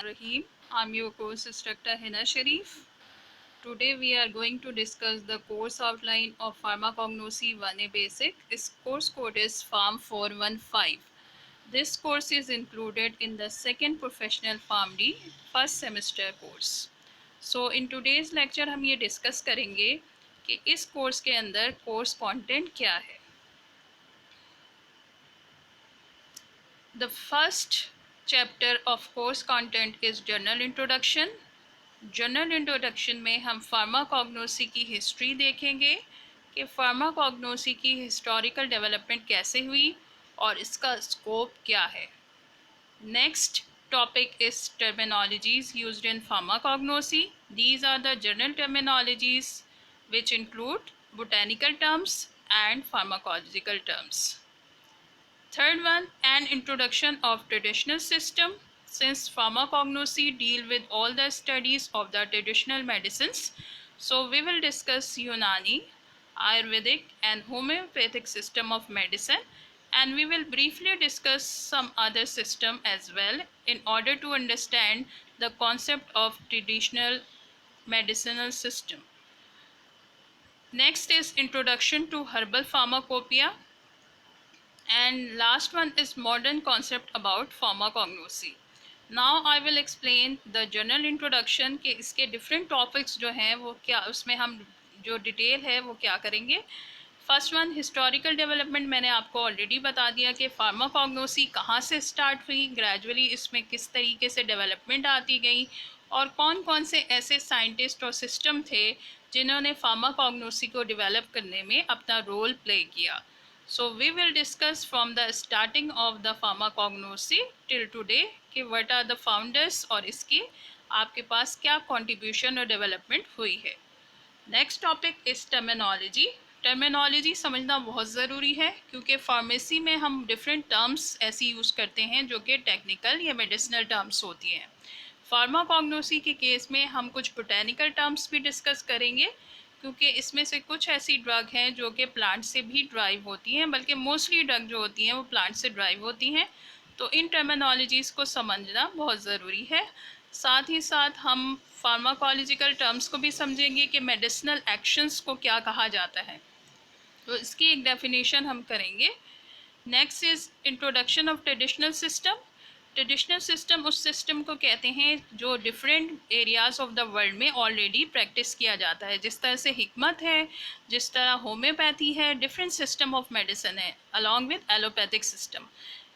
Rahim. I'm your course instructor Hina Sharif. Today we are going to discuss the course outline of Pharmacognosy 1A Basic. This course code is Pharm 415. This course is included in the second professional PharmD first semester course. So in today's lecture हम ये discuss करेंगे कि इस course के अंदर course content क्या है. The first chapter of course content is General Introduction. General introduction में हम फार्माकोग्नोसी की हिस्ट्री देखेंगे कि फार्माकोग्नोसी की हिस्टोरिकल डेवलपमेंट कैसे हुई और इसका स्कोप क्या है. Next topic is terminologies used in pharmacognosy. These are the general terminologies which include botanical terms and pharmacological terms. Third one, an introduction of traditional system. Since pharmacognosy deal with all the studies of the traditional medicines, so we will discuss Unani, Ayurvedic and homeopathic system of medicine, and we will briefly discuss some other system as well in order to understand the concept of traditional medicinal system. Next is introduction to herbal pharmacopoeia. And last one is modern concept about pharmacognosy. Now I will explain the general introduction कि इसके different topics जो हैं वो क्या, उसमें हम जो detail है वो क्या करेंगे. First one historical development. मैंने आपको ऑलरेडी बता दिया कि फार्माकोग्नोसी कहाँ से स्टार्ट हुई, ग्रेजुअली इसमें किस तरीके से डेवलपमेंट आती गई और कौन कौन से ऐसे साइंटिस्ट और सिस्टम थे जिन्होंने फार्माकोग्नोसी को डेवलप करने में अपना रोल प्ले किया. So we will discuss from the starting of the pharmacognosy till today कि what are the founders और इसकी आपके पास क्या contribution और development हुई है. Next topic is terminology. Terminology समझना बहुत ज़रूरी है क्योंकि फार्मेसी में हम different terms ऐसी यूज़ करते हैं जो कि टेक्निकल या मेडिसिनल टर्म्स होती हैं. फार्माकोग्नोसी के केस में हम कुछ बोटेनिकल टर्म्स भी डिस्कस करेंगे क्योंकि इसमें से कुछ ऐसी ड्रग हैं जो कि प्लांट से भी ड्राइव होती हैं, बल्कि मोस्टली ड्रग जो होती हैं वो प्लांट से ड्राइव होती हैं. तो इन टर्मिनोलॉजीज़ को समझना बहुत ज़रूरी है. साथ ही साथ हम फार्माकोलॉजिकल टर्म्स को भी समझेंगे कि मेडिसिनल एक्शंस को क्या कहा जाता है, तो इसकी एक डेफिनेशन हम करेंगे. Next is introduction of traditional system. Traditional system उस सिस्टम को कहते हैं जो different areas of the world में ऑलरेडी प्रैक्टिस किया जाता है. जिस तरह से हिकमत है, जिस तरह होम्योपैथी है, डिफरेंट सिस्टम ऑफ मेडिसिन है along with allopathic system.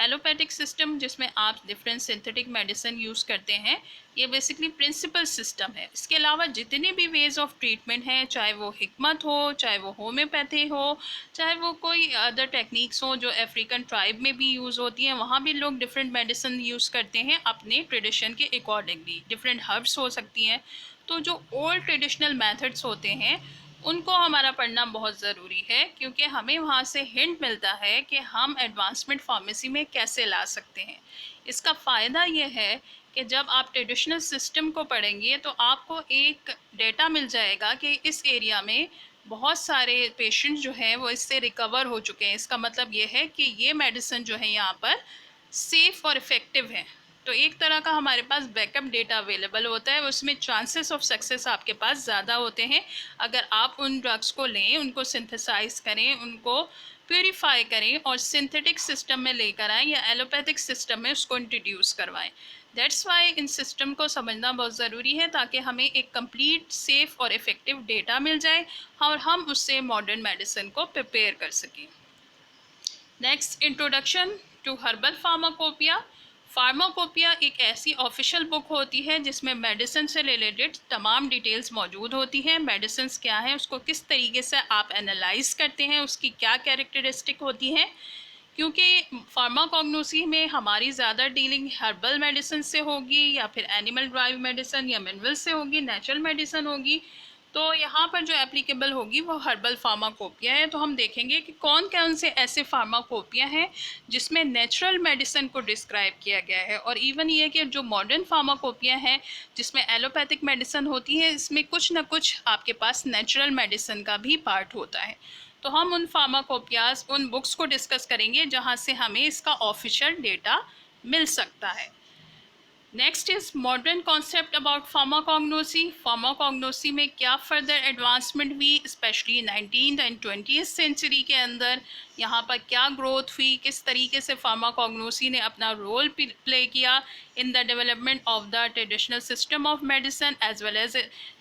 Allopathic system जिसमें आप डिफरेंट सिंथेटिक मेडिसिन यूज़ करते हैं, ये बेसिकली प्रिंसिपल सिस्टम है. इसके अलावा जितने भी वेज ऑफ ट्रीटमेंट हैं, चाहे वो हिकमत हो, चाहे वो होम्योपैथी हो, चाहे वो कोई अदर टेक्निक्स हो जो अफ्रीकन ट्राइब में भी यूज़ होती हैं, वहाँ भी लोग डिफरेंट मेडिसिन यूज़ करते हैं अपने ट्रेडिशन के अकॉर्डिंगली. डिफरेंट हर्ब्स हो सकती हैं. तो जो ओल्ड ट्रेडिशनल मेथड्स होते हैं उनको हमारा पढ़ना बहुत ज़रूरी है क्योंकि हमें वहाँ से हिंट मिलता है कि हम एडवांसमेंट फार्मेसी में कैसे ला सकते हैं. इसका फ़ायदा ये है कि जब आप ट्रेडिशनल सिस्टम को पढ़ेंगे तो आपको एक डेटा मिल जाएगा कि इस एरिया में बहुत सारे पेशेंट जो हैं वो इससे रिकवर हो चुके हैं. इसका मतलब ये है कि ये मेडिसिन जो है यहाँ पर सेफ़ और इफ़ेक्टिव है. तो एक तरह का हमारे पास बैकअप डेटा अवेलेबल होता है, उसमें चांसेस ऑफ सक्सेस आपके पास ज़्यादा होते हैं अगर आप उन ड्रग्स को लें, उनको सिंथेसाइज करें, उनको प्योरीफाई करें और सिंथेटिक सिस्टम में लेकर आएँ या एलोपैथिक सिस्टम में उसको इंट्रोड्यूस करवाएं. दैट्स वाई इन सिस्टम को समझना बहुत ज़रूरी है ताकि हमें एक कंप्लीट सेफ़ और इफ़ेक्टिव डेटा मिल जाए और हम उससे मॉडर्न मेडिसिन को प्रिपेयर कर सकें. Next, introduction to herbal pharmacopoeia. Pharmacopoeia एक ऐसी ऑफिशियल बुक होती है जिसमें मेडिसिन से रिलेटेड तमाम डिटेल्स मौजूद होती हैं. मेडिसिन क्या है, उसको किस तरीके से आप एनालाइज करते हैं, उसकी क्या कैरेक्टरिस्टिक होती हैं. क्योंकि फार्माकोग्नोसी में हमारी ज़्यादा डीलिंग हर्बल मेडिसिन से होगी या फिर एनिमल ड्राइव मेडिसिन या मिनरल से होगी, नेचुरल मेडिसिन होगी. तो यहाँ पर जो एप्लीकेबल होगी वो हर्बल फार्माकोपिया है. तो हम देखेंगे कि कौन कौन से ऐसे फार्माकोपिया हैं जिसमें नेचुरल मेडिसिन को डिस्क्राइब किया गया है. और इवन ये कि जो मॉडर्न फार्माकोपिया है जिसमें एलोपैथिक मेडिसिन होती है, इसमें कुछ ना कुछ आपके पास नेचुरल मेडिसिन का भी पार्ट होता है. तो हम उन फार्माकोपियाज, उन बुक्स को डिस्कस करेंगे जहाँ से हमें इसका ऑफिशियल डेटा मिल सकता है. Next is modern concept about pharmacognosy. Pharmacognosy में क्या फर्दर एडवांसमेंट हुई, specially 19th and 20th century के अंदर, यहाँ पर क्या ग्रोथ हुई, किस तरीके से फार्माकोग्नोसी ने अपना रोल प्ले किया in the development of the traditional system of medicine as well as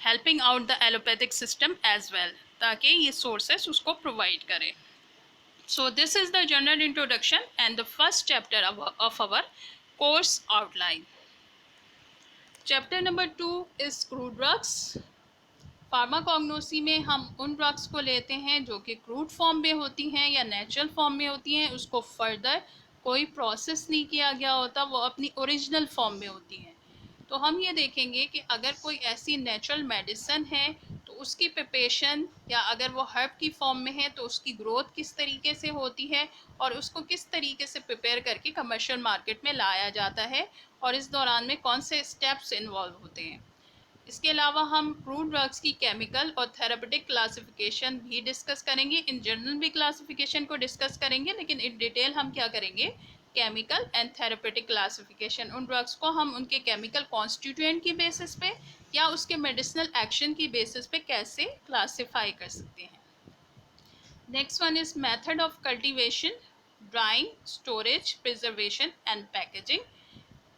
helping out the allopathic system as well, ताकि ये सोर्सेस उसको प्रोवाइड करें. So this is the general introduction and the first chapter of our course outline. Chapter number 2 is crude drugs. Pharmacognosy में हम उन drugs को लेते हैं जो कि क्रूड फॉर्म में होती हैं या नेचुरल फॉर्म में होती हैं, उसको फर्दर कोई प्रोसेस नहीं किया गया होता, वो अपनी ओरिजिनल फॉर्म में होती हैं. तो हम ये देखेंगे कि अगर कोई ऐसी नेचुरल मेडिसिन है तो उसकी प्रिपरेशन, या अगर वो हर्ब की फॉर्म में है तो उसकी ग्रोथ किस तरीके से होती है और उसको किस तरीके से प्रिपेयर करके कमर्शियल मार्केट में लाया जाता है और इस दौरान में कौन से स्टेप्स इन्वॉल्व होते हैं. इसके अलावा हम क्रूड ड्रग्स की केमिकल और थेरेपेटिक क्लासिफिकेशन भी डिस्कस करेंगे. इन जनरल भी क्लासिफिकेशन को डिस्कस करेंगे, लेकिन इन डिटेल हम क्या करेंगे, केमिकल एंड थेरेपेटिक क्लासिफिकेशन. उन ड्रग्स को हम उनके केमिकल कॉन्स्टिट्यूएंट की बेसिस पे या उसके मेडिसिनल एक्शन की बेसिस पे कैसे क्लासिफाई कर सकते हैं. Next one is method of cultivation, drawing, storage, preservation and packaging.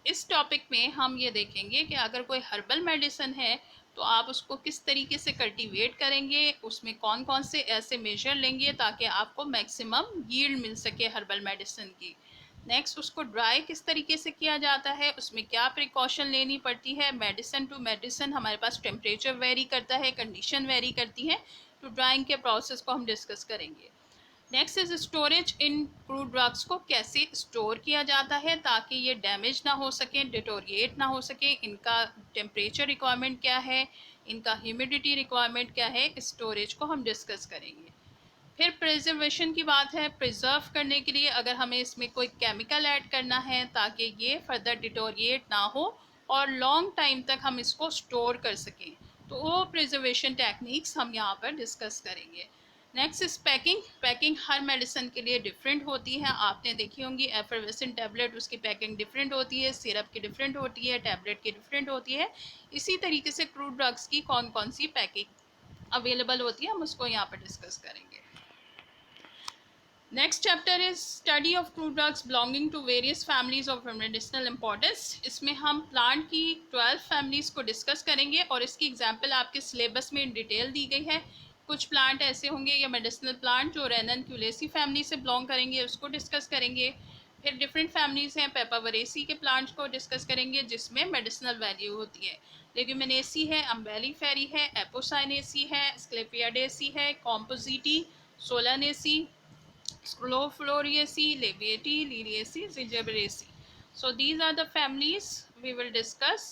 इस टॉपिक में हम ये देखेंगे कि अगर कोई हर्बल मेडिसिन है तो आप उसको किस तरीके से कल्टीवेट करेंगे, उसमें कौन कौन से ऐसे मेजर लेंगे ताकि आपको मैक्सिमम यील्ड मिल सके हर्बल मेडिसिन की. नेक्स्ट, उसको ड्राई किस तरीके से किया जाता है, उसमें क्या प्रिकॉशन लेनी पड़ती है. मेडिसिन टू मेडिसिन हमारे पास टेम्परेचर वेरी करता है, कंडीशन वेरी करती है, तो ड्राइंग के प्रोसेस को हम डिस्कस करेंगे. Next is storage. In crude drugs को कैसे स्टोर किया जाता है ताकि ये डैमेज ना हो सके, डिटोरिएट ना हो सके. इनका टेम्परेचर रिक्वायरमेंट क्या है, इनका ह्यूमिडिटी रिक्वायरमेंट क्या है, स्टोरेज को हम डिस्कस करेंगे. फिर प्रिजर्वेशन की बात है. प्रिजर्व करने के लिए अगर हमें इसमें कोई केमिकल ऐड करना है ताकि ये फर्दर डिटोरिएट ना हो और लॉन्ग टाइम तक हम इसको स्टोर कर सकें, तो वो प्रिजर्वेशन टेक्निक्स हम यहाँ पर डिस्कस करेंगे. Next is packing. Packing her medicine के लिए डिफरेंट होती है. आपने देखी होंगी एफरवेसेंट टैबलेट, उसकी पैकिंग डिफरेंट होती है, सिरप की डिफरेंट होती है, टैबलेट की डिफरेंट होती है. इसी तरीके से क्रूड ड्रग्स की कौन कौन सी पैकिंग अवेलेबल होती है हम उसको यहाँ पर डिस्कस करेंगे. Next chapter is study of crude drugs belonging to various families of medicinal importance. इसमें हम प्लांट की 12 फैमिलीज को डिस्कस करेंगे और इसकी एग्जांपल आपके सिलेबस में इन डिटेल दी गई है. कुछ प्लांट ऐसे होंगे या मेडिसिनल प्लांट जो रेनन क्यूलेसी फैमिली से बिलोंग करेंगे, उसको डिस्कस करेंगे. फिर डिफरेंट फैमिलीज हैं. पेपावरेसी के प्लांट्स को डिस्कस करेंगे जिसमें मेडिसिनल वैल्यू होती है. लेग्यूमिनेसी है, अम्बेलिफेरी है, एपोसाइनेसी है, स्क्लेपियाडेसी है, कॉम्पोजिटी, Solanaceae, Scrofloriaceae, Labiatae, Liliaceae, Zingiberraceae. So these are the families we will discuss,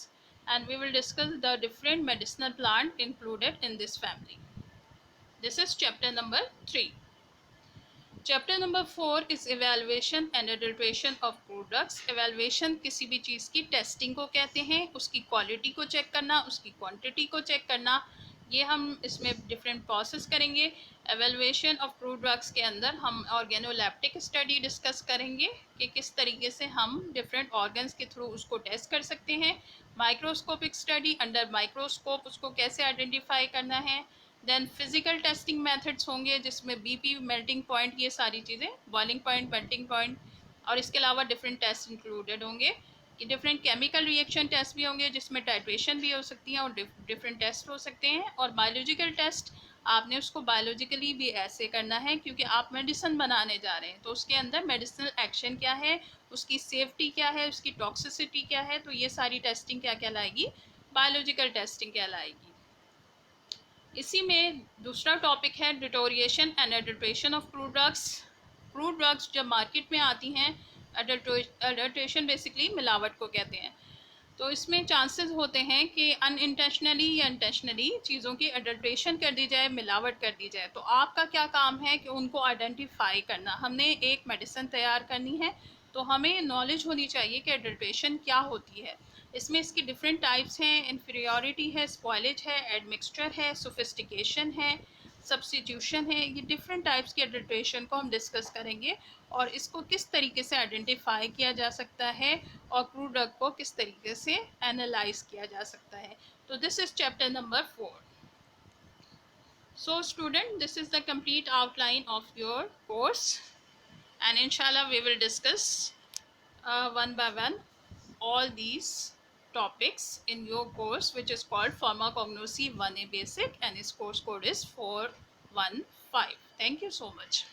and we will discuss the different medicinal plant included in this family. This is chapter number 3. Chapter number 4 is evaluation and adulteration of crude drugs. Evaluation किसी भी चीज़ की testing को कहते हैं, उसकी quality को check करना, उसकी क्वांटिटी को चेक करना. ये हम इसमें डिफरेंट प्रोसेस करेंगे. एवेलुएशन ऑफ क्रूड ड्रग्स के अंदर हम ऑर्गेनोलेप्टिक स्टडी डिस्कस करेंगे कि किस तरीके से हम डिफरेंट ऑर्गन्स के थ्रू उसको टेस्ट कर सकते हैं. माइक्रोस्कोपिक स्टडी, अंडर माइक्रोस्कोप उसको कैसे आइडेंटिफाई करना है. देन फिजिकल टेस्टिंग मेथड्स होंगे जिसमें बीपी, मेल्टिंग पॉइंट, ये सारी चीज़ें, बॉइलिंग पॉइंट, मेल्टिंग पॉइंट, और इसके अलावा डिफरेंट टेस्ट इंक्लूडेड होंगे. कि डिफरेंट केमिकल रिएक्शन टेस्ट भी होंगे जिसमें टाइट्रेशन भी हो सकती है और डिफरेंट टेस्ट हो सकते हैं. और बायोलॉजिकल टेस्ट, आपने उसको बायोलॉजिकली भी ऐसे करना है क्योंकि आप मेडिसिन बनाने जा रहे हैं, तो उसके अंदर मेडिसिनल एक्शन क्या है, उसकी सेफ्टी क्या है, उसकी टॉक्सिसिटी क्या है, तो ये सारी टेस्टिंग क्या कहलाएगी, बायोलॉजिकल टेस्टिंग कहलाएगी. इसी में दूसरा टॉपिक है deterioration and adulteration of crude drugs. Crude drugs जब मार्केट में आती हैं, एडल्ट्रेशन बेसिकली मिलावट को कहते हैं, तो इसमें चांसेस होते हैं कि अनइंटेंशनली या इंटेंशनली चीज़ों की एडल्ट्रेशन कर दी जाए, मिलावट कर दी जाए. तो आपका क्या काम है कि उनको आइडेंटिफाई करना. हमने एक मेडिसिन तैयार करनी है तो हमें नॉलेज होनी चाहिए कि एडल्ट्रेशन क्या होती है. इसमें इसकी डिफरेंट टाइप्स हैं. इन्फीरियॉरिटी है, स्पॉइलेज है, एडमिक्सचर है, सोफिस्टिकेशन है, सब्स्टिट्यूशन है, ये डिफरेंट टाइप्स के अडल्ट्रेशन को हम डिस्कस करेंगे और इसको किस तरीके से आइडेंटिफाई किया जा सकता है और क्रूड ड्रग को किस तरीके से एनालाइज किया जा सकता है. तो this is chapter number 4. So student, this is the complete outline of your course, and inshallah we will discuss one by one all these topics in your course, which is called Pharmacognosy 1A Basic, and its course code is 415. Thank you so much.